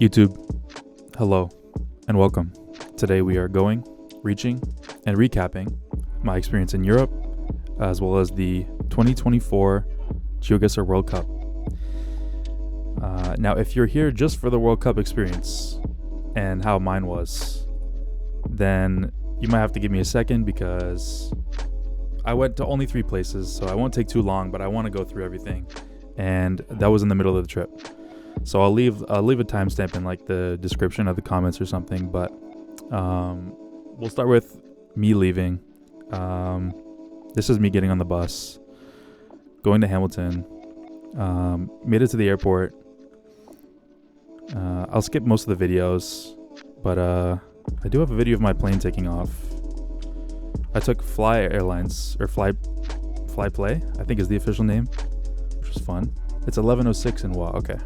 YouTube, hello and welcome. Today we are reaching, and recapping my experience in Europe, as well as the 2024 Geoguessr World Cup. Now, if you're here just for the World Cup experience and how mine was, then you might have to give me a second because I went to only 3 places, so I won't take too long, but I want to go through everything. And that was in the middle of the trip. So I'll leave a timestamp in like the description of the comments or something, but we'll start with me leaving. This is me getting on the bus, going to Hamilton, made it to the airport. I'll skip most of the videos, but I do have a video of my plane taking off. I took Fly Airlines, or Flyplay, I think is the official name, which was fun. It's 11:06 in Wa. Okay.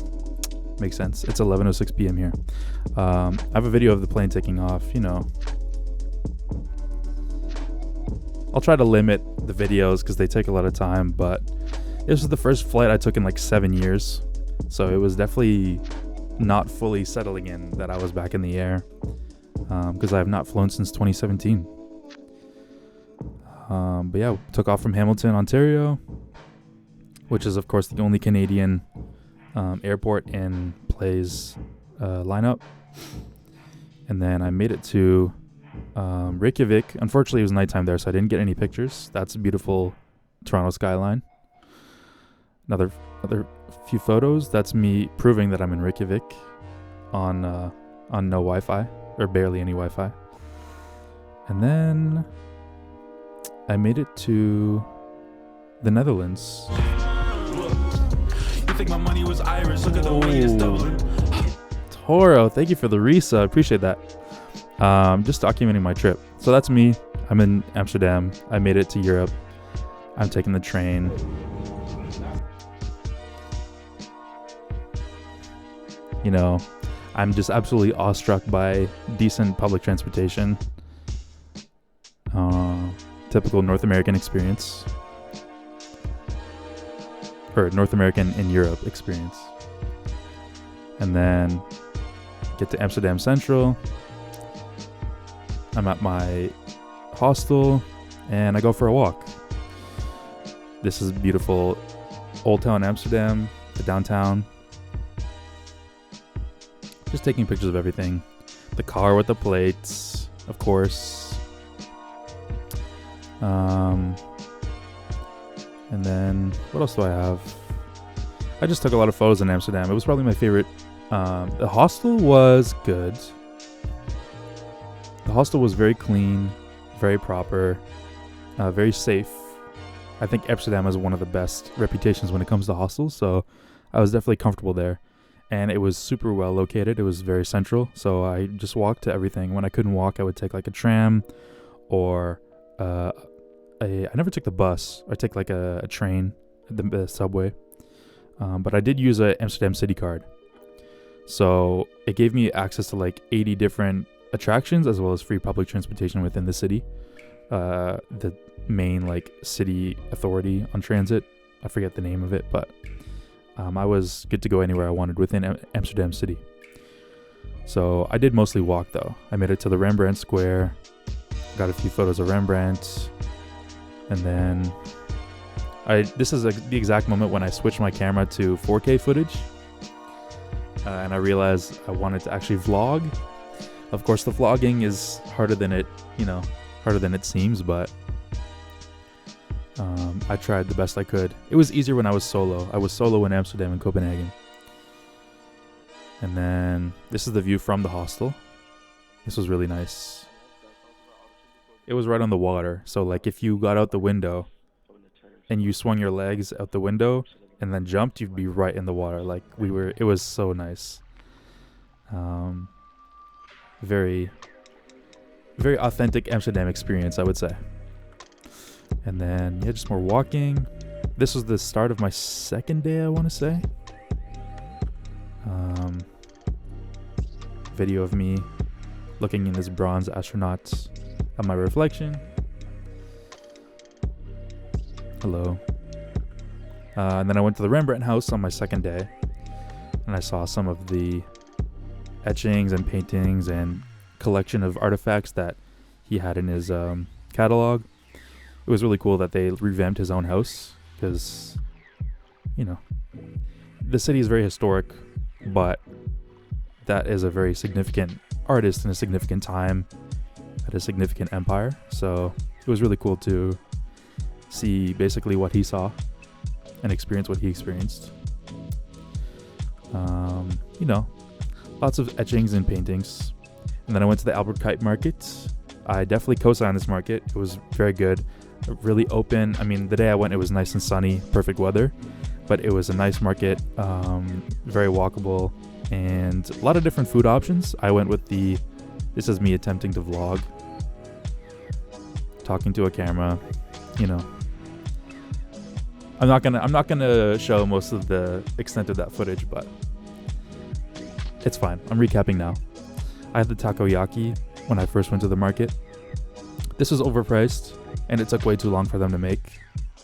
Makes sense. It's 11:06 p.m. here. I have a video of the plane taking off. I'll try to limit the videos because they take a lot of time, but this was the first flight I took in like 7 years. So it was definitely not fully settling in that I was back in the air, because I have not flown since 2017. But yeah, took off from Hamilton, Ontario, which is of course the only Canadian airport in Play's lineup. And then I made it to Reykjavik. Unfortunately, it was nighttime there, so I didn't get any pictures. That's a beautiful Toronto skyline. Another few photos. That's me proving that I'm in Reykjavik on no Wi-Fi, or barely any Wi-Fi. And then I made it to the Netherlands. Think my money was Irish. Look at the way it's stolen. Toro, thank you for the resub. Appreciate that. Just documenting my trip. So that's me. I'm in Amsterdam. I made it to Europe. I'm taking the train. I'm just absolutely awestruck by decent public transportation. Typical North American experience. Or North American in Europe experience. And then get to Amsterdam Central. I'm at my hostel and I go for a walk. This is beautiful Old Town Amsterdam, the downtown. Just taking pictures of everything. The car with the plates, of course. And then, what else do I have? I just took a lot of photos in Amsterdam. It was probably my favorite. The hostel was good. The hostel was very clean, very proper, very safe. I think Amsterdam has one of the best reputations when it comes to hostels, so I was definitely comfortable there. And it was super well located. It was very central, so I just walked to everything. When I couldn't walk, I would take like a tram, or I never took the bus. I take like a train, the subway. But I did use a Amsterdam City card. So it gave me access to like 80 different attractions, as well as free public transportation within the city. The main like city authority on transit. I forget the name of it, but I was good to go anywhere I wanted within Amsterdam City. So I did mostly walk though. I made it to the Rembrandt Square. Got a few photos of Rembrandt. And then this is the exact moment when I switched my camera to 4K footage. And I realized I wanted to actually vlog. Of course, the vlogging is harder than it seems, but I tried the best I could. It was easier when I was solo. I was solo in Amsterdam and Copenhagen. And then this is the view from the hostel. This was really nice. It was right on the water, so like if you got out the window and you swung your legs out the window and then jumped, you'd be right in the water. Like it was so nice. Very, very authentic Amsterdam experience, I would say. And then just more walking. This was the start of my second day, I want to say. Video of me looking in this bronze astronaut at my reflection. Hello. And then I went to the Rembrandt house on my second day, and I saw some of the etchings and paintings and collection of artifacts that he had in his catalog. It was really cool that they revamped his own house because, the city is very historic, but that is a very significant artist in a significant time at a significant empire. So it was really cool to see basically what he saw and experience what he experienced. Lots of etchings and paintings. And then I went to the Albert Kite Market. I definitely co-signed this market. It was very good, really open. I mean, the day I went, it was nice and sunny, perfect weather, but it was a nice market, very walkable, and a lot of different food options. I went with this is me attempting to vlog, talking to a camera, I'm not gonna show most of the extent of that footage, but it's fine. I'm recapping now. I had the takoyaki when I first went to the market. This was overpriced, and it took way too long for them to make.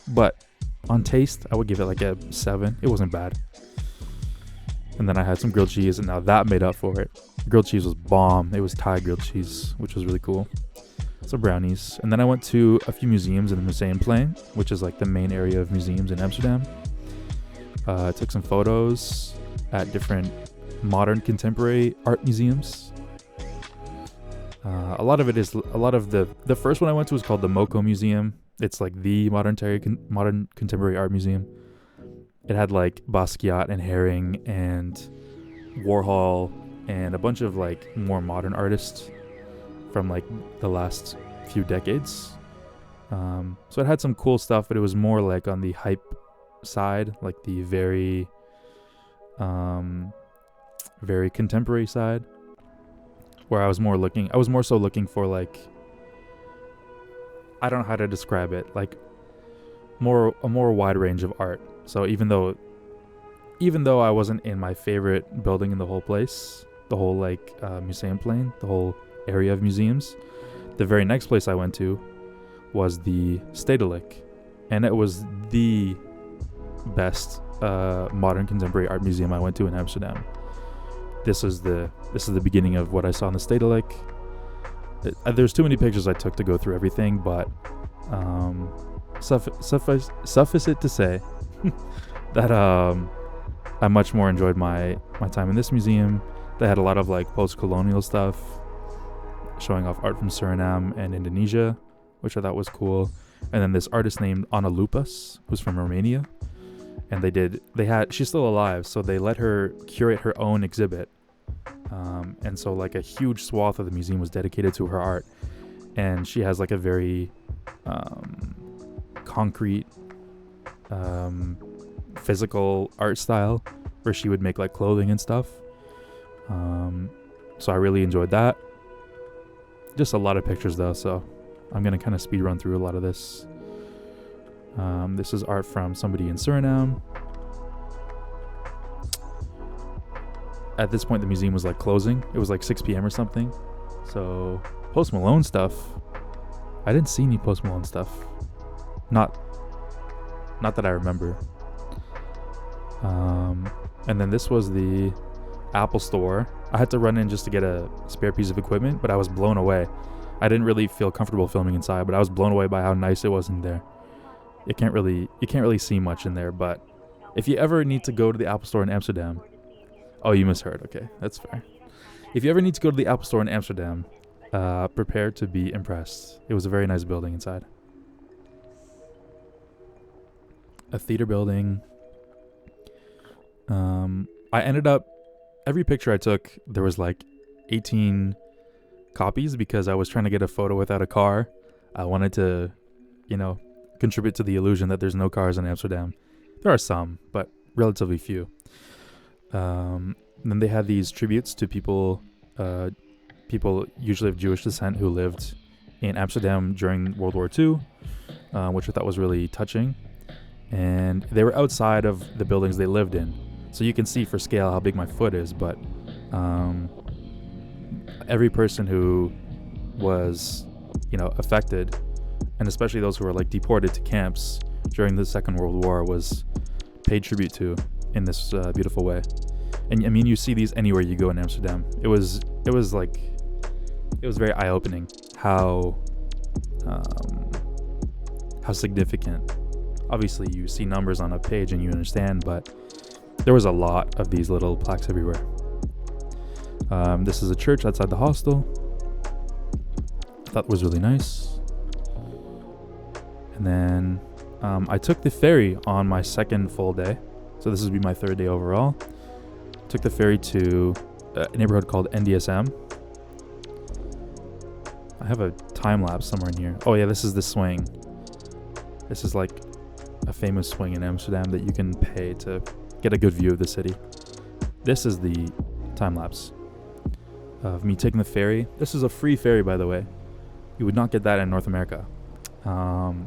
But on taste, I would give it like a 7. It wasn't bad. And then I had some grilled cheese, and now that made up for it. Grilled cheese was bomb. It was Thai grilled cheese, which was really cool. So brownies. And then I went to a few museums in the Museumplein, which is like the main area of museums in Amsterdam. I took some photos at different modern contemporary art museums. A lot of the first one I went to was called the Moko Museum. It's like the modern contemporary art museum. It had like Basquiat and Haring and Warhol and a bunch of like more modern artists from like the last few decades. So it had some cool stuff, but it was more like on the hype side, like the very contemporary side, where I was more so looking for like, I don't know how to describe it, like a more wide range of art. So even though I wasn't in my favorite building in the whole place, the whole like Museumplein, the whole area of museums, the very next place I went to was the Stedelijk, and it was the best modern contemporary art museum I went to in Amsterdam. This is the beginning of what I saw in the Stedelijk. There's too many pictures I took to go through everything, but suffice it to say that I much more enjoyed my time in this museum. They had a lot of like post-colonial stuff, showing off art from Suriname and Indonesia, which I thought was cool. And then this artist named Ana Lupas, who's from Romania, and she's still alive, so they let her curate her own exhibit. And so like a huge swath of the museum was dedicated to her art, and she has like a very concrete physical art style where she would make like clothing and stuff. So I really enjoyed that. Just a lot of pictures though, so I'm gonna kind of speed run through a lot of this. This is art from somebody in Suriname. At this point the museum was like closing. It was like 6 p.m. or something. So Post Malone stuff, I didn't see any Post Malone stuff. Not that I remember. And then this was the Apple store. I had to run in just to get a spare piece of equipment, but I was blown away. I didn't really feel comfortable filming inside, but I was blown away by how nice it was in there. You can't really see much in there, but if you ever need to go to the Apple store in Amsterdam, oh, you misheard. Okay, that's fair. If you ever need to go to the Apple store in Amsterdam, prepare to be impressed. It was a very nice building inside. A theater building. I ended up, every picture I took, there was like 18 copies because I was trying to get a photo without a car. I wanted to, contribute to the illusion that there's no cars in Amsterdam. There are some, but relatively few. Then they had these tributes to people usually of Jewish descent who lived in Amsterdam during World War II, which I thought was really touching. And they were outside of the buildings they lived in. So you can see for scale how big my foot is, but every person who was, affected, and especially those who were like deported to camps during the Second World War, was paid tribute to in this beautiful way. And I mean, you see these anywhere you go in Amsterdam. It was very eye-opening how significant. Obviously, you see numbers on a page and you understand, but there was a lot of these little plaques everywhere. This is a church outside the hostel. I thought it was really nice. And then I took the ferry on my second full day. So this would be my third day overall. Took the ferry to a neighborhood called NDSM. I have a time lapse somewhere in here. Oh yeah, this is the swing. This is like a famous swing in Amsterdam that you can pay to get a good view of the city. This is the time lapse of me taking the ferry. This is a free ferry, by the way. You would not get that in North America. And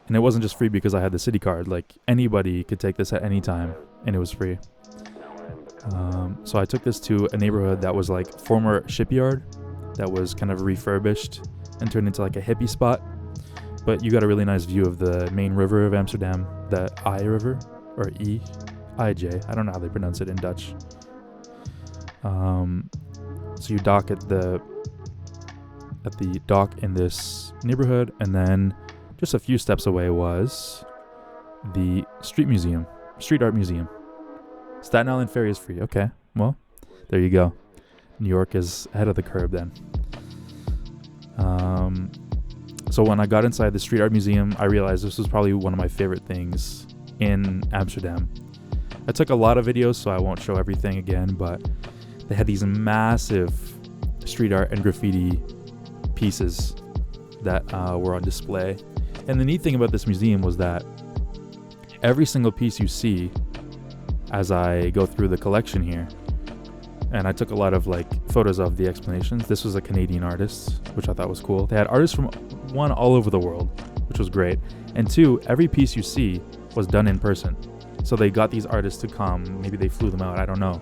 it wasn't just free because I had the city card. Like, anybody could take this at any time, and it was free. So I took this to a neighborhood that was like former shipyard that was kind of refurbished and turned into like a hippie spot. But you got a really nice view of the main river of Amsterdam, the I River, or IJ. I don't know how they pronounce it in Dutch. So you dock at the dock in this neighborhood, and then just a few steps away was the street art museum. Staten Island ferry is free. Okay, well, there you go. New York is ahead of the curve then. So when I got inside the street art museum, I realized this was probably one of my favorite things in Amsterdam. I took a lot of videos, so I won't show everything again, but they had these massive street art and graffiti pieces that were on display. And the neat thing about this museum was that every single piece you see as I go through the collection here, and I took a lot of like photos of the explanations. This was a Canadian artist, which I thought was cool. They had artists from one all over the world, which was great. And two, every piece you see was done in person. So they got these artists to come. Maybe they flew them out, I don't know.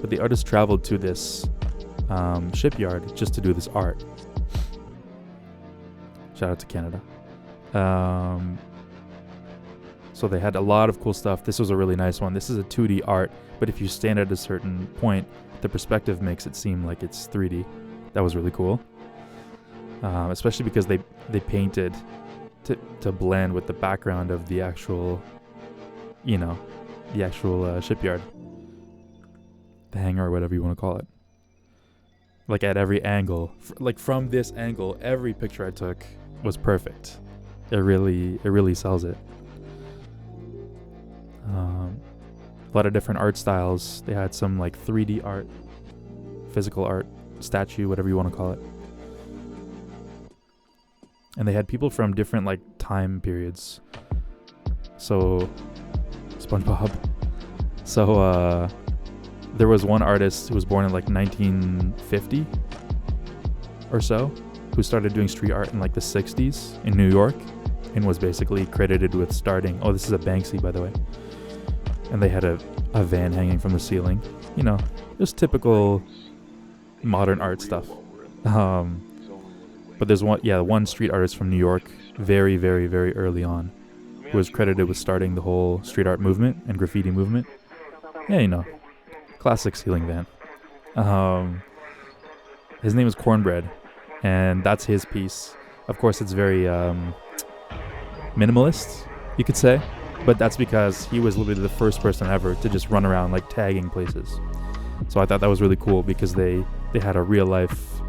But the artists traveled to this shipyard just to do this art. Shout out to Canada. So they had a lot of cool stuff. This was a really nice one. This is a 2D art, but if you stand at a certain point, the perspective makes it seem like it's 3D. That was really cool. Especially because they painted to blend with the background of the actual, shipyard. The hangar, or whatever you want to call it. Like at every angle, like from this angle, every picture I took was perfect. It really sells it. A lot of different art styles. They had some like 3D art, physical art, statue, whatever you want to call it. And they had people from different like time periods. So, SpongeBob. So, there was one artist who was born in like 1950 or so, who started doing street art in like the 60s in New York, and was basically credited with starting. Oh, this is a Banksy, by the way. And they had a van hanging from the ceiling. Just typical modern art stuff. But there's one street artist from New York, very, very, very early on, who was credited with starting the whole street art movement and graffiti movement. Yeah, classic ceiling van. His name is Cornbread, and that's his piece. Of course, it's very minimalist, you could say. But that's because he was literally the first person ever to just run around like tagging places. So I thought that was really cool because they had a real life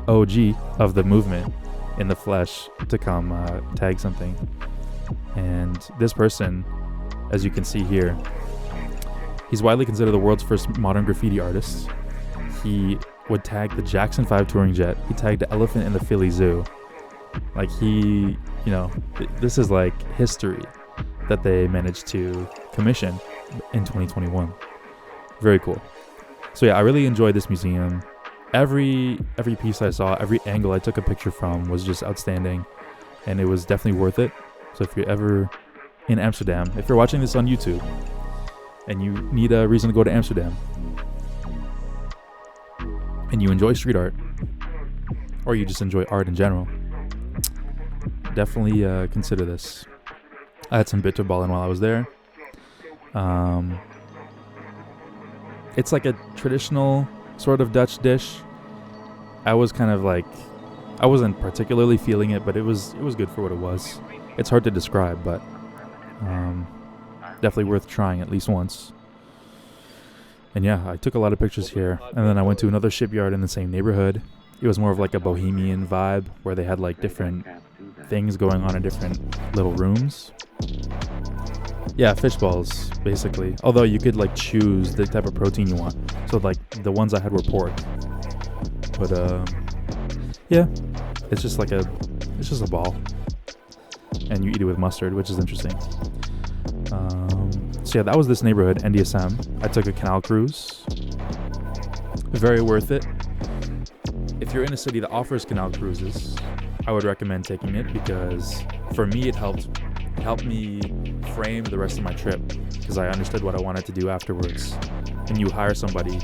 OG of the movement in the flesh to come tag something. And this person, as you can see here, he's widely considered the world's first modern graffiti artist. He would tag the Jackson 5 touring jet. He tagged the elephant in the Philly Zoo. Like this is like history that they managed to commission in 2021. Very cool. So yeah, I really enjoyed this museum. Every piece I saw, every angle I took a picture from was just outstanding, and it was definitely worth it. So if you're ever in Amsterdam, if you're watching this on YouTube and you need a reason to go to Amsterdam and you enjoy street art, or you just enjoy art in general, definitely consider this. I had some bitterballen while I was there. It's like a traditional sort of Dutch dish. I was kind of like, I wasn't particularly feeling it, but it was good for what it was. It's hard to describe, but definitely worth trying at least once. And yeah, I took a lot of pictures here, and then I went to another shipyard in the same neighborhood. It was more of like a bohemian vibe where they had like different things going on in different little rooms. Yeah, fish balls, basically. Although you could like choose the type of protein you want. So like the ones I had were pork. But yeah, it's just a ball. And you eat it with mustard, which is interesting. So yeah, that was this neighborhood, NDSM. I took a canal cruise. Very worth it. If you're in a city that offers canal cruises, I would recommend taking it because for me it helped me frame the rest of my trip because I understood what I wanted to do afterwards. And you hire somebody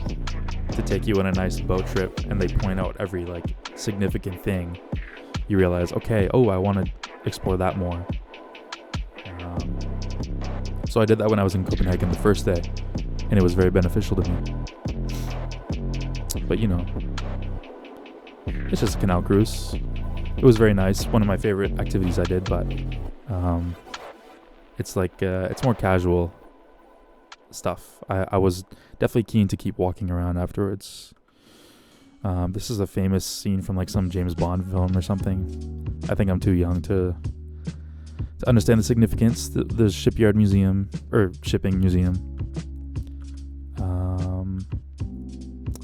to take you on a nice boat trip and they point out every like significant thing. You realize, okay, I want to explore that more. So I did that when I was in Copenhagen the first day, and it was very beneficial to me. But you know, it's just a canal cruise. It was very nice. One of my favorite activities I did, but it's like it's more casual stuff. I was definitely keen to keep walking around afterwards. This is a famous scene from like some James Bond film or something. I think I'm too young to understand the significance. The shipyard museum or shipping museum.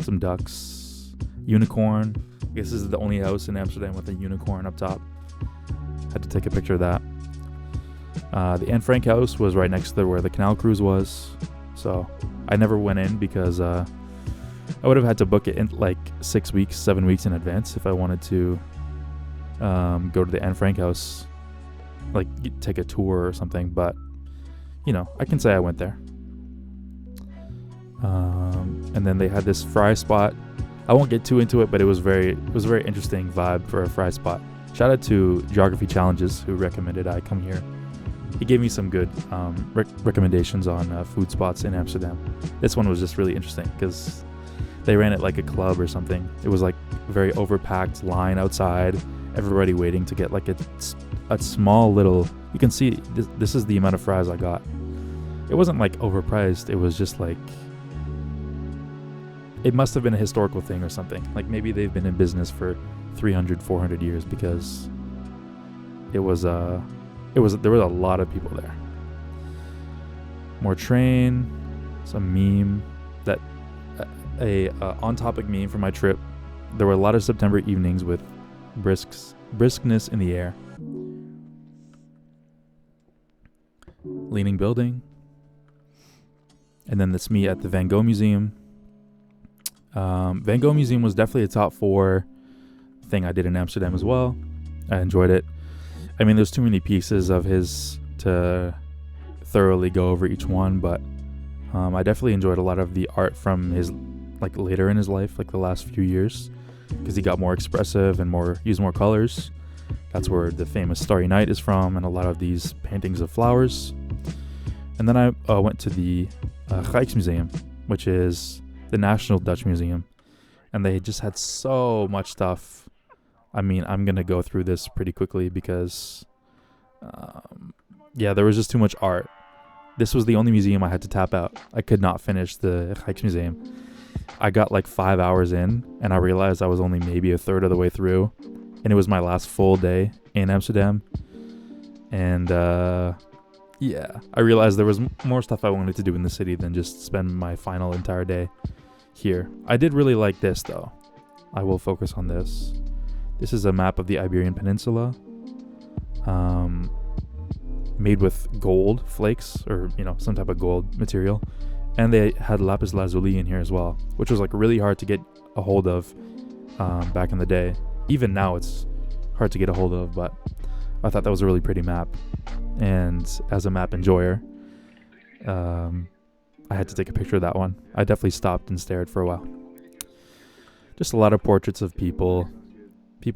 Some ducks, unicorn. I guess this is the only house in Amsterdam with a unicorn up top. Had to take a picture of that. The Anne Frank house was right next to where the canal cruise was, so I never went in because I would have had to book it in like 6 weeks, 7 weeks in advance if I wanted to go to the Anne Frank house, like take a tour or something. But you know, I can say I went there. And then they had this fry spot. I won't get too into it, but it was a very interesting vibe for a fry spot. Shout out to Geography Challenges who recommended I come here. He gave me some good recommendations on food spots in Amsterdam. This one was just really interesting because they ran it like a club or something. It was like a very overpacked line outside, everybody waiting to get like a small little, you can see this is the amount of fries I got. It wasn't like overpriced, it was just like, it must have been a historical thing or something. Like maybe they've been in business for 300, 400 years because there was a lot of people there. More train, some meme, that a on-topic meme for my trip. There were a lot of September evenings with briskness in the air. Leaning building. And then this me at the Van Gogh Museum. Van Gogh Museum was definitely a top 4 thing I did in Amsterdam as well. I enjoyed it. I mean, there's too many pieces of his to thoroughly go over each one, but I definitely enjoyed a lot of the art from his, like later in his life, like the last few years, because he got more expressive and used more colors. That's where the famous Starry Night is from, and a lot of these paintings of flowers. And then I went to the Rijksmuseum, which is the National Dutch Museum, and they just had so much stuff. I mean, I'm gonna go through this pretty quickly because there was just too much art. This was the only museum I had to tap out. I could not finish the Rijksmuseum. I got like 5 hours in and I realized I was only maybe a third of the way through, and it was my last full day in Amsterdam. And I realized there was more stuff I wanted to do in the city than just spend my final entire day here. I did really like this though. I will focus on this. This is a map of the Iberian Peninsula, made with gold flakes, or some type of gold material, and they had lapis lazuli in here as well, which was like really hard to get a hold of back in the day. Even now it's hard to get a hold of, but I thought that was a really pretty map, and as a map enjoyer, I had to take a picture of that one. I definitely stopped and stared for a while. Just a lot of portraits of people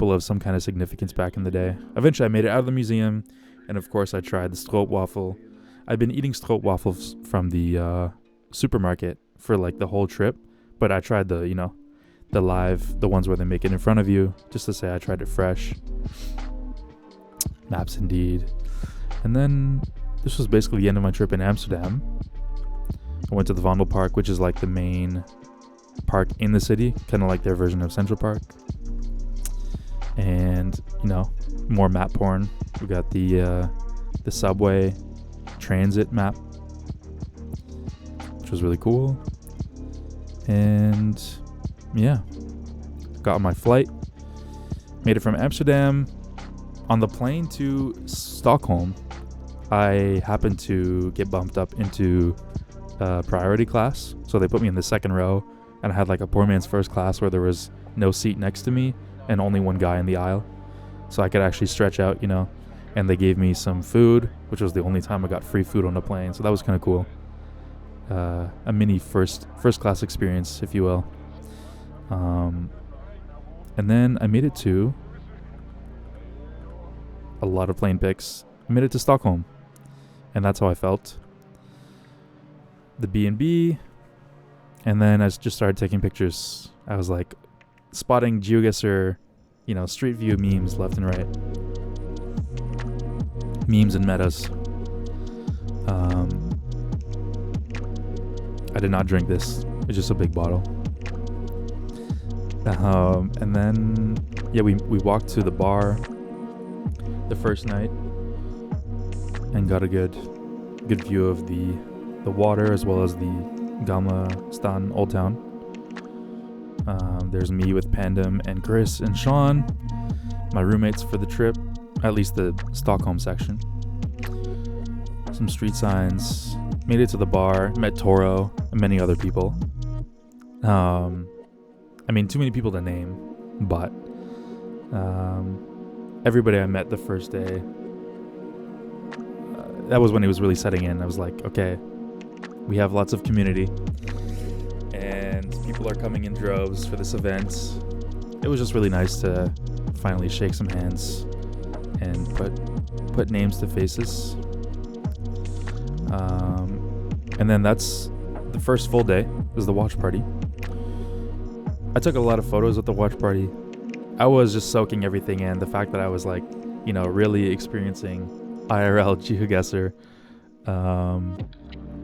of some kind of significance back in the day. Eventually I made it out of the museum, and of course I tried the stroopwafel. I've been eating stroopwafels from the supermarket for like the whole trip, but I tried the the ones where they make it in front of you, just to say I tried it fresh. Maps indeed. And then this was basically the end of my trip in Amsterdam. I went to the Vondelpark, which is like the main park in the city, kind of like their version of Central Park. And more map porn. We got the subway transit map, which was really cool. And yeah, got on my flight, made it from Amsterdam. On the plane to Stockholm, I happened to get bumped up into priority class, so they put me in the second row, and I had like a poor man's first class where there was no seat next to me and only one guy in the aisle, so I could actually stretch out, and they gave me some food, which was the only time I got free food on the plane, so that was kind of cool. A mini first class experience, if you will. And then I made it to a lot of plane pics. I made it to Stockholm, and that's how I felt. The B&B, and then I just started taking pictures. I was like spotting Geoguessr, street view memes left and right. Memes and metas. I did not drink this. It's just a big bottle. And then we walked to the bar the first night and got a good view of the water, as well as the Gamla Stan Old Town. There's me with Pandem and Chris and Sean, my roommates for the trip, at least the Stockholm section. Some street signs. Made it to the bar, met Toro and many other people. Too many people to name, but everybody I met the first day, that was when it was really setting in. I was like, okay, we have lots of community, and people are coming in droves for this event. It was just really nice to finally shake some hands and put names to faces. And then that's the first full day, was the watch party. I took a lot of photos at the watch party. I was just soaking everything in. The fact that I was like, really experiencing IRL Geoguessr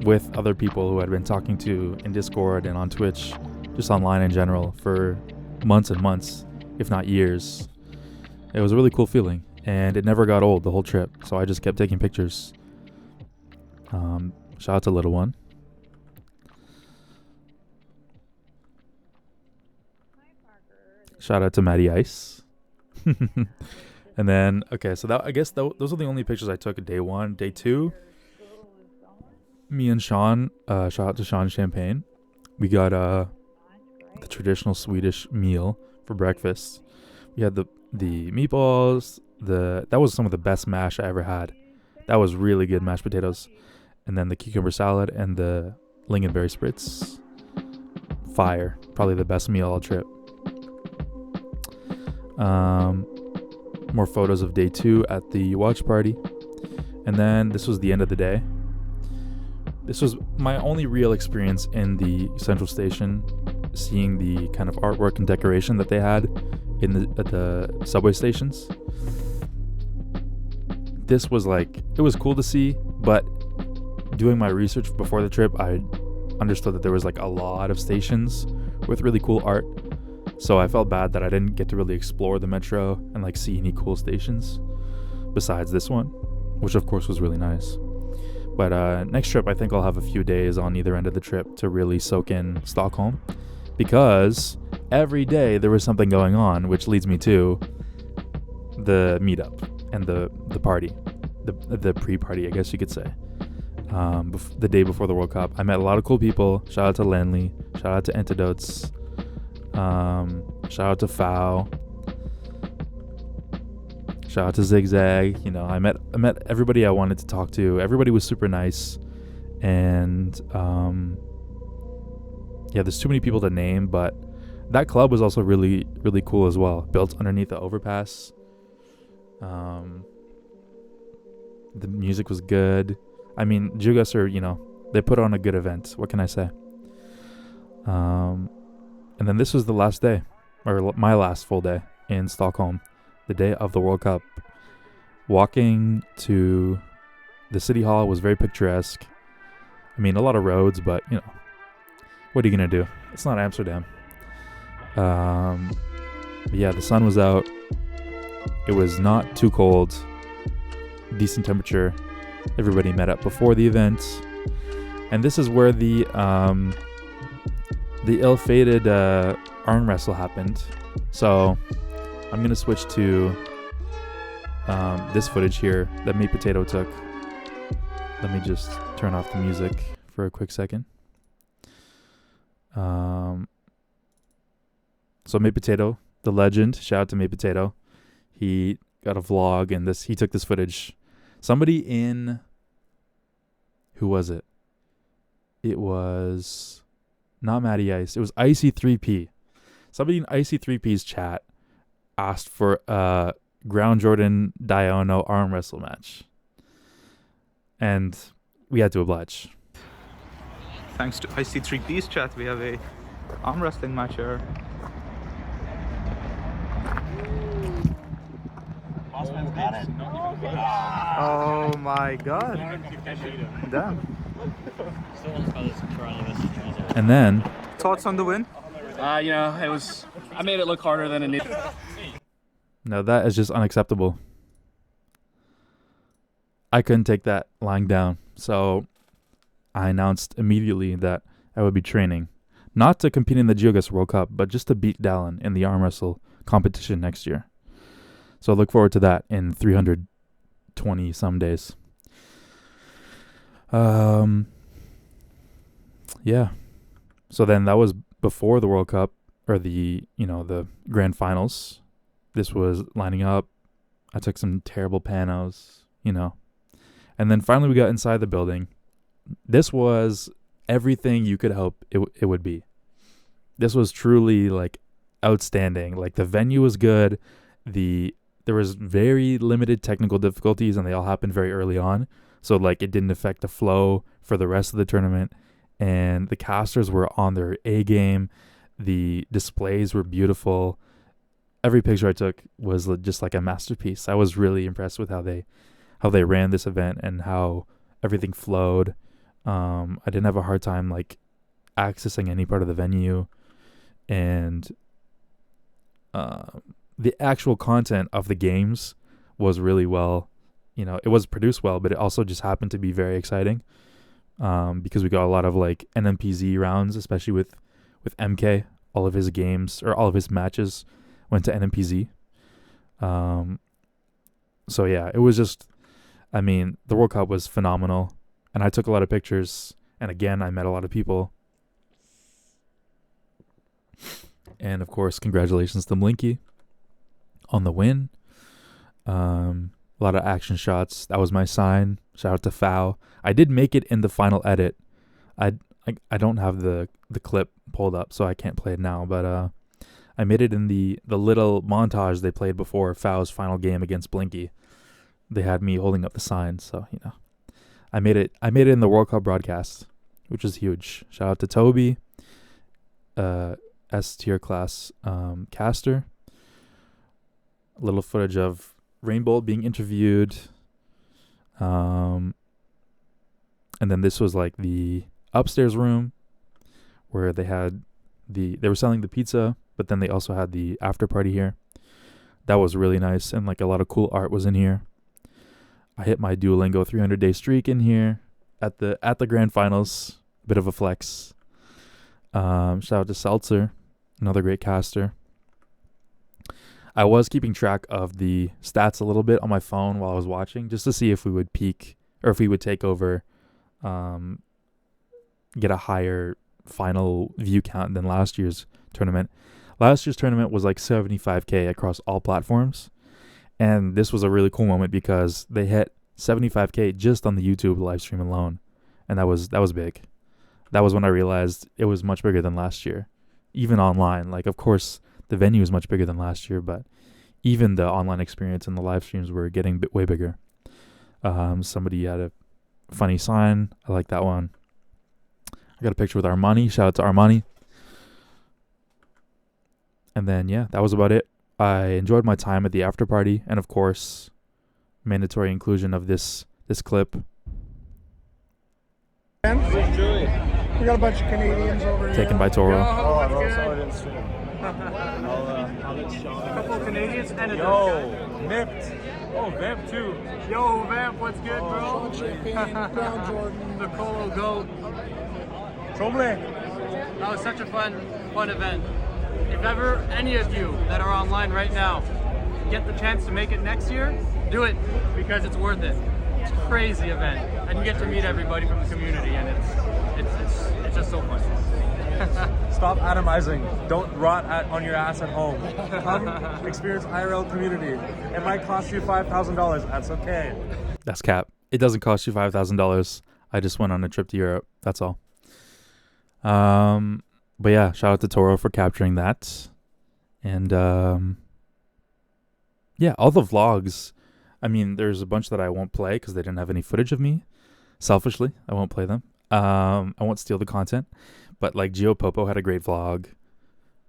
with other people who I'd been talking to in Discord and on Twitch, just online in general, for months and months, if not years. It was a really cool feeling, and it never got old the whole trip, so I just kept taking pictures. Shout out to Little One. Shout out to Matty Ice. And then, okay, so that, I guess those are the only pictures I took at day one. Day two, me and Sean, shout out to Sean Champagne, we got the traditional Swedish meal for breakfast. We had the meatballs, that was some of the best mash I ever had. That was really good mashed potatoes. And then the cucumber salad and the lingonberry spritz. Fire. Probably the best meal all trip. More photos of day two at the watch party. And then this was the end of the day. This was my only real experience in the Central Station, seeing the kind of artwork and decoration that they had at the subway stations. This was like, it was cool to see, but doing my research before the trip, I understood that there was like a lot of stations with really cool art. So I felt bad that I didn't get to really explore the metro and like see any cool stations besides this one, which of course was really nice. But next trip, I think I'll have a few days on either end of the trip to really soak in Stockholm, because every day there was something going on, which leads me to the meetup and the party, the pre-party, I guess you could say. The day before the World Cup, I met a lot of cool people. Shout out to Lenley, shout out to Antidotes, shout out to Fow, shout out to Zigzag. I met everybody I wanted to talk to. Everybody was super nice, and there's too many people to name, but that club was also really, really cool as well, built underneath the overpass. The music was good. Geoguessr, they put on a good event. What can I say? And then this was the last day, or my last full day in Stockholm, the day of the World Cup. Walking to the city hall was very picturesque. I mean, a lot of roads, but, you know, what are you going to do? It's not Amsterdam. But yeah, the sun was out. It was not too cold. Decent temperature. Everybody met up before the event. And this is where the ill-fated arm wrestle happened. So I'm going to switch to this footage here that Meat Potato took. Let me just turn off the music for a quick second. So Meat Potato, the legend, shout out to Meat Potato. He got a vlog and he took this footage. Somebody in, who was it? It was not Matty Ice. It was Icy3P. Somebody in Icy3P's chat asked for a Ground Jordan Diono arm wrestle match. And we had to oblige. Thanks to IC3P's chat, we have a arm wrestling match here. Oh my god. Damn. And then, Thoughts on the win? You know, I made it look harder than it needed. no, that is just unacceptable. I couldn't take that lying down. So I announced immediately that I would be training, not to compete in the Geoguessr World Cup, but just to beat Dallin in the arm wrestle competition next year. So I look forward to that in 320 some days. Yeah. So then that was before the World Cup, or the grand finals. This was lining up. I took some terrible panos, And then finally we got inside the building. This was everything you could hope it would be. This was truly like outstanding. Like the venue was good. There was very limited technical difficulties and they all happened very early on. So like it didn't affect the flow for the rest of the tournament. And the casters were on their A game. The displays were beautiful. Every picture I took was just like a masterpiece. I was really impressed with how they ran this event and how everything flowed. I didn't have a hard time like accessing any part of the venue, and the actual content of the games was really well. It was produced well, but it also just happened to be very exciting because we got a lot of like NMPZ rounds, especially with MK. All of his games or all of his matches went to NMPZ. So yeah, it was just, the World Cup was phenomenal, and I took a lot of pictures, and again, I met a lot of people. And of course, congratulations to Blinky on the win. A lot of action shots. That was my sign. Shout out to Fao. I did make it in the final edit. I don't have the clip pulled up, so I can't play it now, but I made it in the little montage they played before Fao's final game against Blinky. They had me holding up the sign, so I made it in the World Cup broadcast, which is huge. Shout out to Toby, S tier class caster. A little footage of Rainbow being interviewed. And then this was like the upstairs room where they were selling the pizza, but then they also had the after party here. That was really nice, and like a lot of cool art was in here. I hit my Duolingo 300-day streak in here at the grand finals. Bit of a flex. Shout out to Seltzer, another great caster. I was keeping track of the stats a little bit on my phone while I was watching, just to see if we would peak or if we would take over, get a higher final view count than last year's tournament. Last year's tournament was like 75K across all platforms. And this was a really cool moment because they hit 75K just on the YouTube live stream alone. And that was big. That was when I realized it was much bigger than last year. Even online. Like, of course, the venue is much bigger than last year, but even the online experience and the live streams were getting way bigger. Somebody had a funny sign. I like that one. I got a picture with Armani. Shout out to Armani. And then, yeah, that was about it. I enjoyed my time at the after party. And, of course, mandatory inclusion of this clip. We got a bunch of Canadians over here. Taken by Toro. Oh, I didn't stream. A couple of Canadians and a Nipped. Oh, Vamp too. Yo, Vamp, what's good, bro? Champagne, Brown Jordan. The Colo Goat. Trombley. That was such a fun event. If ever any of you that are online right now get the chance to make it next year, do it because it's worth it. It's a crazy event, and you get to meet everybody from the community, and it's just so fun. Stop atomizing. Don't rot on your ass at home. Come experience IRL community. It might cost you $5,000. That's okay. That's cap. It doesn't cost you $5,000. I just went on a trip to Europe. That's all. But yeah, shout out to Toro for capturing that. And yeah, all the vlogs. I mean, there's a bunch that I won't play because they didn't have any footage of me. Selfishly, I won't play them. I won't steal the content. But like Geopopo had a great vlog.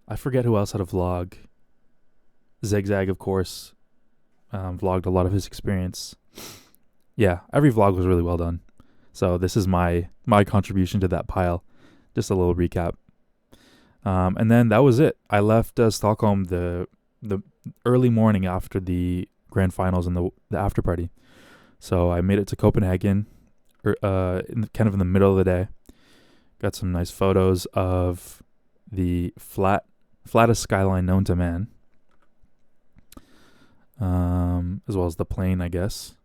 I forget who else had a vlog. Zigzag, of course, vlogged a lot of his experience. Yeah, every vlog was really well done. So this is my contribution to that pile. Just a little recap. And then that was it. I left Stockholm the early morning after the grand finals and the after party. So I made it to Copenhagen, kind of in the middle of the day. Got some nice photos of the flattest skyline known to man, as well as the plane, I guess.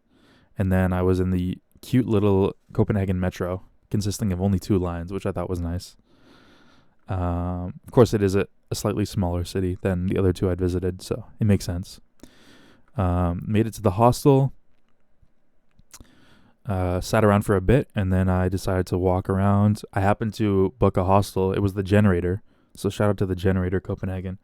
And then I was in the cute little Copenhagen metro, consisting of only 2 lines, which I thought was nice. Of course, it is a slightly smaller city than the other 2 I'd visited, so it makes sense. Made it to the hostel. Sat around for a bit, and then I decided to walk around. I happened to book a hostel. It was the Generator, so shout out to the Generator Copenhagen.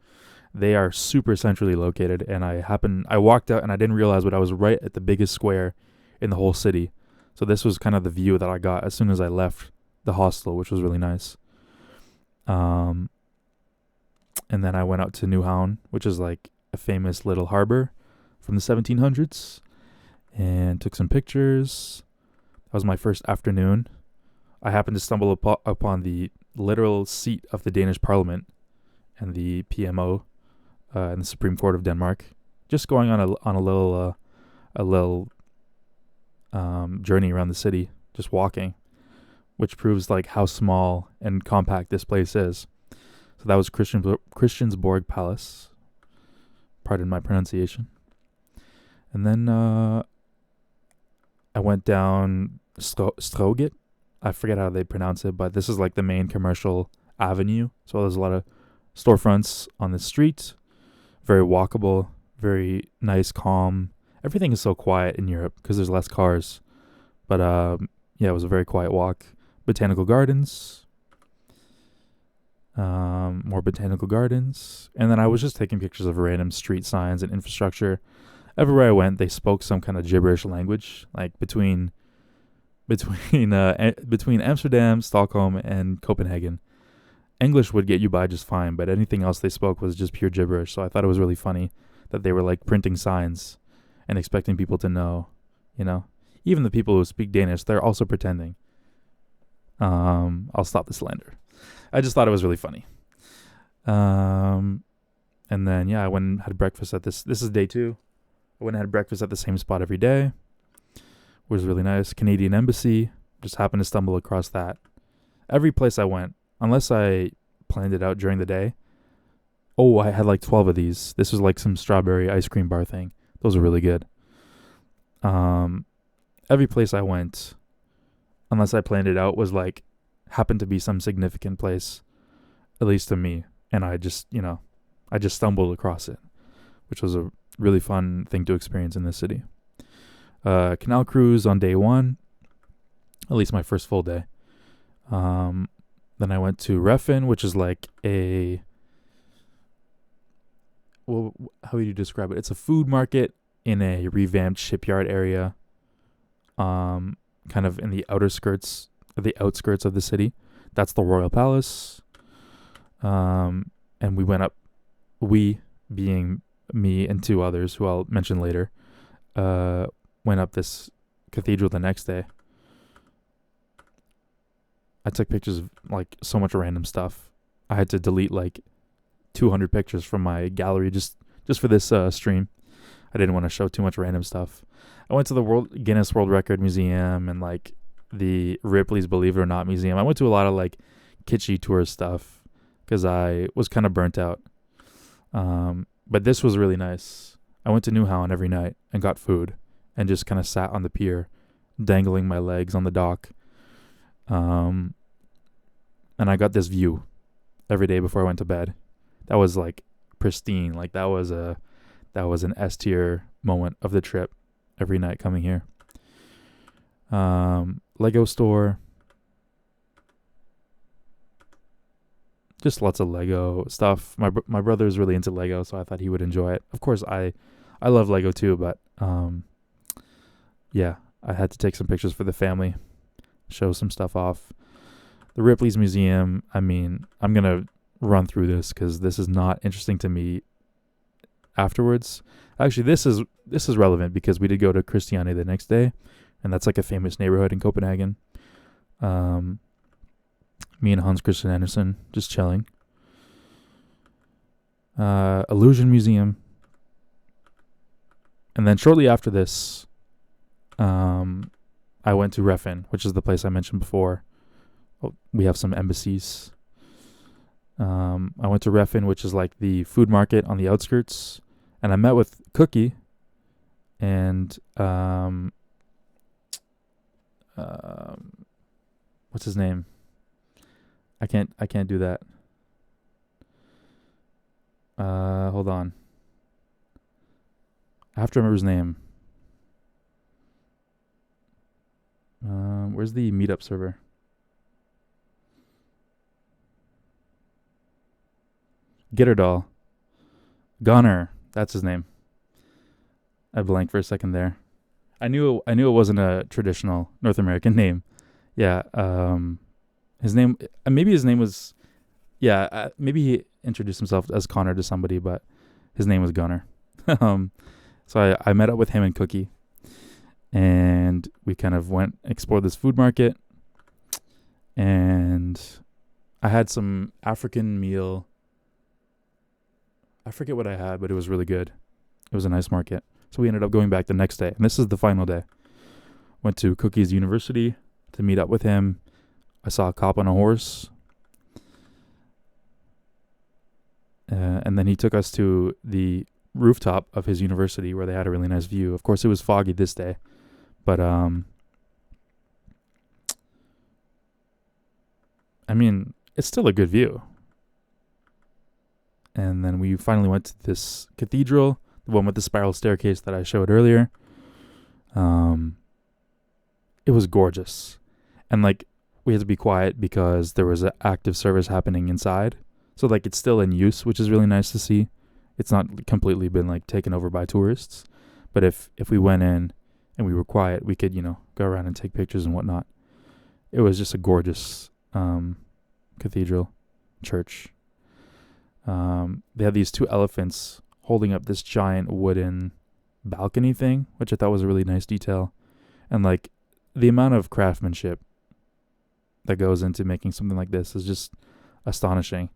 They are super centrally located, and I walked out and I didn't realize, but I was right at the biggest square in the whole city. So this was kind of the view that I got as soon as I left the hostel, which was really nice. And then I went out to Nyhavn, which is like a famous little harbor from the 1700s, and took some pictures. That was my first afternoon. I happened to stumble upon the literal seat of the Danish Parliament and the PMO and the Supreme Court of Denmark. Just going on a little journey around the city, just walking, which proves like how small and compact this place is. So that was Christiansborg Palace. Pardon my pronunciation. And then I went down Stroget. I forget how they pronounce it, but this is like the main commercial avenue. So there's a lot of storefronts on the street. Very walkable, very nice, calm. Everything is so quiet in Europe because there's less cars. But yeah, it was a very quiet walk. Botanical gardens. More botanical gardens. And then I was just taking pictures of random street signs and infrastructure. Everywhere I went, they spoke some kind of gibberish language, like between Amsterdam, Stockholm, and Copenhagen. English would get you by just fine, but anything else they spoke was just pure gibberish. So I thought it was really funny that they were like printing signs and expecting people to know, you know. Even the people who speak Danish, they're also pretending. I'll stop the slander. I just thought it was really funny. And then, yeah, I went and had breakfast at this is day 2. I went and had breakfast at the same spot every day. It was really nice. Canadian Embassy. Just happened to stumble across that. Every place I went, unless I planned it out during the day. Oh, I had like 12 of these. This was like some strawberry ice cream bar thing. Those are really good. Every place I went, unless I planned it out, was like, happened to be some significant place, at least to me. And I just stumbled across it, which was a really fun thing to experience in this city. Canal cruise on day 1, at least my first full day. Then I went to Refn, which is like how would you describe it? It's a food market in a revamped shipyard area, kind of in the outskirts of the city. That's the Royal Palace. And we went up we, being me and two others who I'll mention later, went up this cathedral the next day. I took pictures of like so much random stuff. I had to delete like 200 pictures from my gallery just for this stream. I didn't want to show too much random stuff. I went to the Guinness World Record Museum and like the Ripley's Believe It or Not Museum. I went to a lot of like kitschy tourist stuff because I was kind of burnt out. But this was really nice. I went to Newhound every night and got food and just kind of sat on the pier, dangling my legs on the dock. And I got this view every day before I went to bed. That was like pristine. Like that was an S tier moment of the trip every night coming here. Lego store. Just lots of Lego stuff. My brother's really into Lego, so I thought he would enjoy it. Of course, I love Lego too, but yeah, I had to take some pictures for the family, show some stuff off. The Ripley's Museum, I mean, I'm going to run through this because this is not interesting to me afterwards. Actually, this is relevant because we did go to Christiania the next day, and that's like a famous neighborhood in Copenhagen. Me and Hans Christian Andersen just chilling. Illusion Museum. And then shortly after this, I went to Refn, which is the place I mentioned before. We have some embassies. I went to Refn, which is like the food market on the outskirts. And I met with Cookie and what's his name? I can't do that. Hold on. I have to remember his name. Where's the meetup server? Gitterdal. Gunner. That's his name. I blanked for a second there. I knew it wasn't a traditional North American name. Yeah. His name. Maybe his name was. Yeah. Maybe he introduced himself as Connor to somebody, but his name was Gunner. So I met up with him and Cookie, and we kind of explored this food market, and I had some African meal. I forget what I had, but it was really good. It was a nice market. So we ended up going back the next day, and this is the final day. Went to Cookie's university to meet up with him. I saw a cop on a horse. And then he took us to the rooftop of his university where they had a really nice view. Of course, it was foggy this day, but I mean, it's still a good view. And then we finally went to this cathedral, the one with the spiral staircase that I showed earlier. It was gorgeous. And like, we had to be quiet because there was an active service happening inside. So like, it's still in use, which is really nice to see. It's not completely been like taken over by tourists. But if we went in and we were quiet, we could, go around and take pictures and whatnot. It was just a gorgeous cathedral, church. They had these two elephants holding up this giant wooden balcony thing, which I thought was a really nice detail. And like, the amount of craftsmanship that goes into making something like this is just astonishing.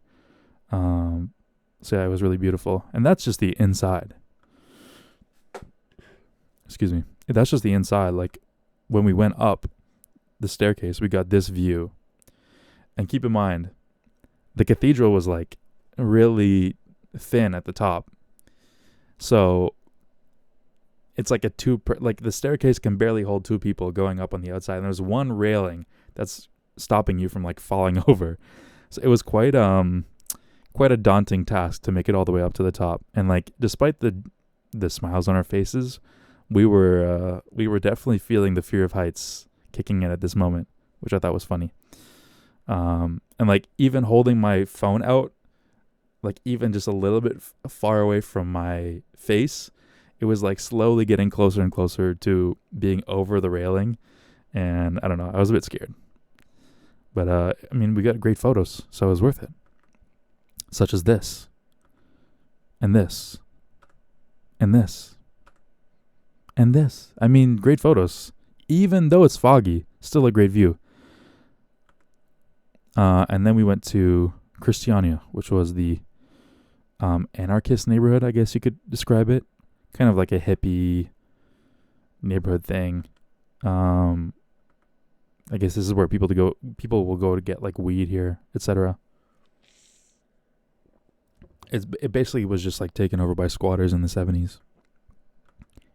So yeah, it was really beautiful. And that's just the inside. Excuse me. That's just the inside. Like, when we went up the staircase, we got this view. And keep in mind, the cathedral was like really thin at the top. So it's like like the staircase can barely hold two people going up on the outside. And there's one railing that's stopping you from like falling over. So it was quite a daunting task to make it all the way up to the top. And like, despite the smiles on our faces, we were definitely feeling the fear of heights kicking in at this moment, which I thought was funny. And like, even holding my phone out, like even just a little bit far away from my face, it was like slowly getting closer and closer to being over the railing. And I don't know, I was a bit scared. But I mean, we got great photos, so it was worth it. Such as this. and this, and this, and this. I mean, great photos. Even though it's foggy, still a great view. And then we went to Christiania, which was the anarchist neighborhood, I guess you could describe it. Kind of like a hippie neighborhood thing. I guess this is where people will go to get like weed here, etc. It basically was just like taken over by squatters in the 70s.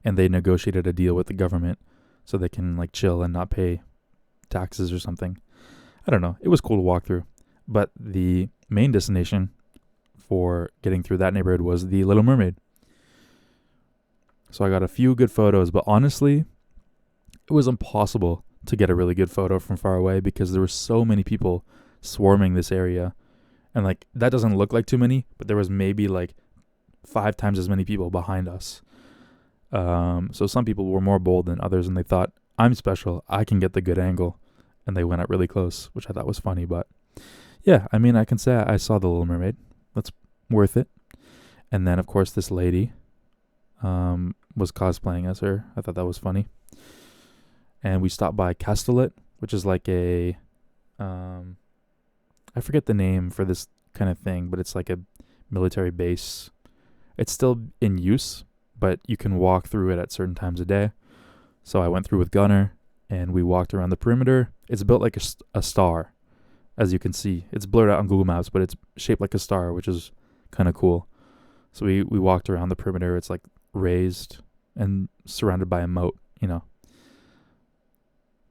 And they negotiated a deal with the government so they can like chill and not pay taxes or something. I don't know. It was cool to walk through. But the main destination for getting through that neighborhood was the Little Mermaid. So I got a few good photos, but honestly, it was impossible to get a really good photo from far away because there were so many people swarming this area. And like that doesn't look like too many, but there was maybe like 5 times as many people behind us. So some people were more bold than others and they thought, I'm special, I can get the good angle. And they went up really close, which I thought was funny. But yeah, I mean, I can say I saw the Little Mermaid. That's worth it. And then, of course, this lady was cosplaying as her. I thought that was funny. And we stopped by Castellet, which is like a, I forget the name for this kind of thing, but it's like a military base. It's still in use, but you can walk through it at certain times a day. So I went through with Gunnar, and we walked around the perimeter. It's built like a star, as you can see. It's blurred out on Google Maps, but it's shaped like a star, which is kind of cool. So we walked around the perimeter. It's like raised and surrounded by a moat, you know.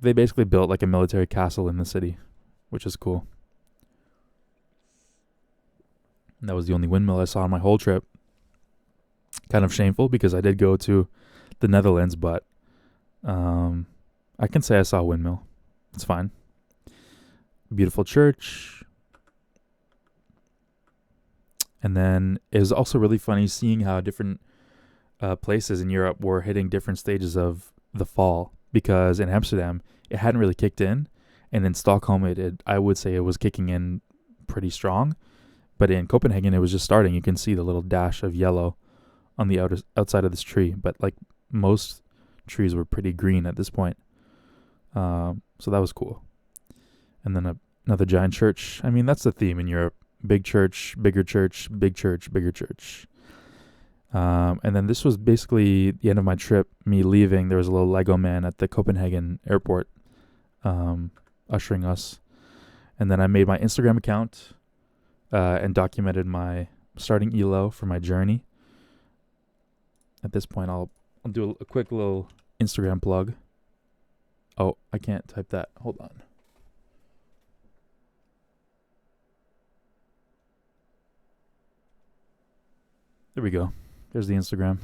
They basically built like a military castle in the city, which is cool. And that was the only windmill I saw on my whole trip. Kind of shameful because I did go to the Netherlands, but I can say I saw a windmill. It's fine. Beautiful church. And then it was also really funny seeing how different places in Europe were hitting different stages of the fall. Because in Amsterdam, it hadn't really kicked in. And in Stockholm, I would say it was kicking in pretty strong. But in Copenhagen, it was just starting. You can see the little dash of yellow on the outside of this tree. But like most trees were pretty green at this point. So that was cool. And then another giant church. I mean, that's the theme in Europe. Big church, bigger church, big church, bigger church. And then this was basically the end of my trip, me leaving. There was a little Lego man at the Copenhagen airport ushering us. And then I made my Instagram account and documented my starting ELO for my journey. At this point, I'll do a quick little Instagram plug. Oh, I can't type that. Hold on. There we go. There's the Instagram.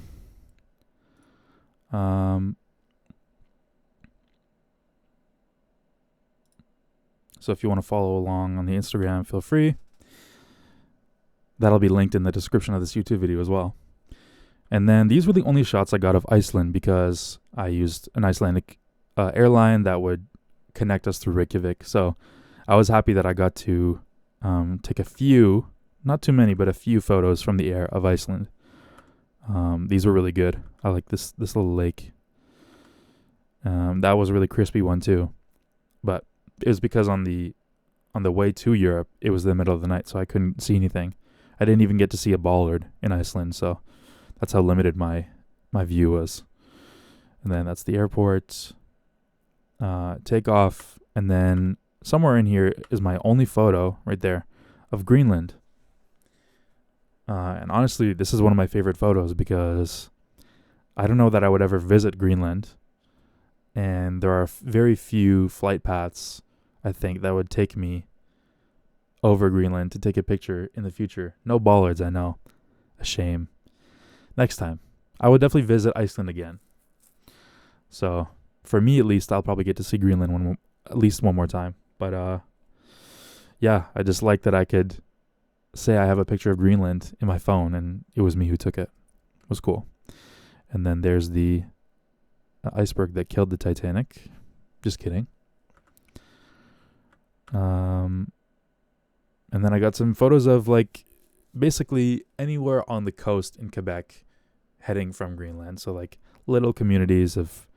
So if you want to follow along on the Instagram, feel free. That'll be linked in the description of this YouTube video as well. And then these were the only shots I got of Iceland because I used an Icelandic airline that would connect us through Reykjavik. So I was happy that I got to take a few, not too many, but a few photos from the air of Iceland. These were really good. I like this little lake. That was a really crispy one too. But it was because on the way to Europe, it was the middle of the night, so I couldn't see anything. I didn't even get to see a bollard in Iceland, so that's how limited my view was. And then that's the airport. Take off, and then somewhere in here is my only photo right there of Greenland. And honestly, this is one of my favorite photos because I don't know that I would ever visit Greenland. And there are very few flight paths, I think, that would take me over Greenland to take a picture in the future. No bollards, I know. A shame. Next time. I would definitely visit Iceland again. So, for me at least, I'll probably get to see Greenland at least one more time. But, yeah, I just like that I could say I have a picture of Greenland in my phone and it was me who took it. It was cool. And then there's the iceberg that killed the Titanic. Just kidding. And then I got some photos of like basically anywhere on the coast in Quebec heading from Greenland. So like little communities of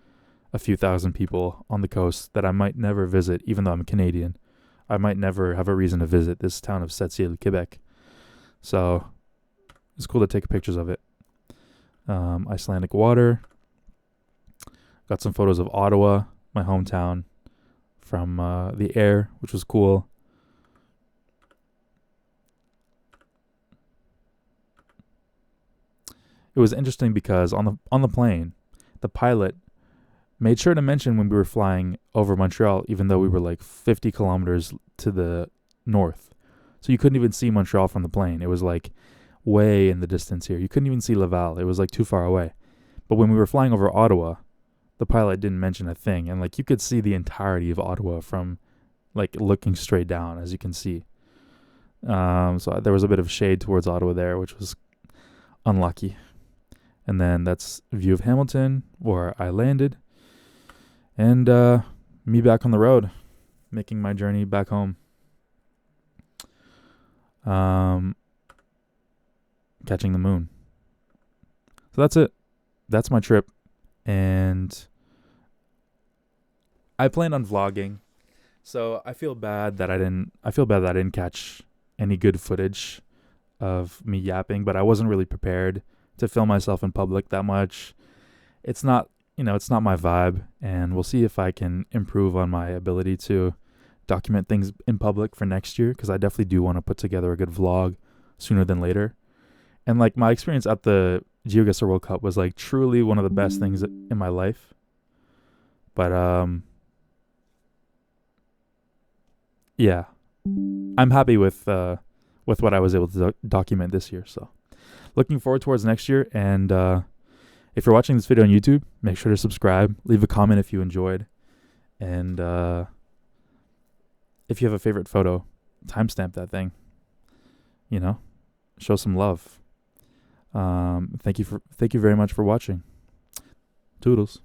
a few thousand people on the coast that I might never visit, even though I'm Canadian. I might never have a reason to visit this town of Sept-Îles, Quebec. So it's cool to take pictures of it. Icelandic water. Got some photos of Ottawa, my hometown, from the air, which was cool. It was interesting because on the plane, the pilot made sure to mention when we were flying over Montreal, even though we were like 50 kilometers to the north. So you couldn't even see Montreal from the plane. It was like way in the distance here. You couldn't even see Laval. It was like too far away. But when we were flying over Ottawa, the pilot didn't mention a thing. And like you could see the entirety of Ottawa from like looking straight down, as you can see. So there was a bit of shade towards Ottawa there, which was unlucky. And then that's a view of Hamilton, where I landed. And me back on the road, making my journey back home. Catching the moon. So that's it. That's my trip. And I planned on vlogging. So I feel bad that I didn't catch any good footage of me yapping, but I wasn't really prepared to film myself in public that much. It's not my vibe, and we'll see if I can improve on my ability to document things in public for next year, because I definitely do want to put together a good vlog sooner than later. And like my experience at the Geoguessr World Cup was like truly one of the best things in my life. But yeah, I'm happy with what I was able to document this year. So looking forward towards next year. And if you're watching this video on YouTube, make sure to subscribe, leave a comment if you enjoyed, and if you have a favorite photo, timestamp that thing. Show some love. Thank you very much for watching. Toodles.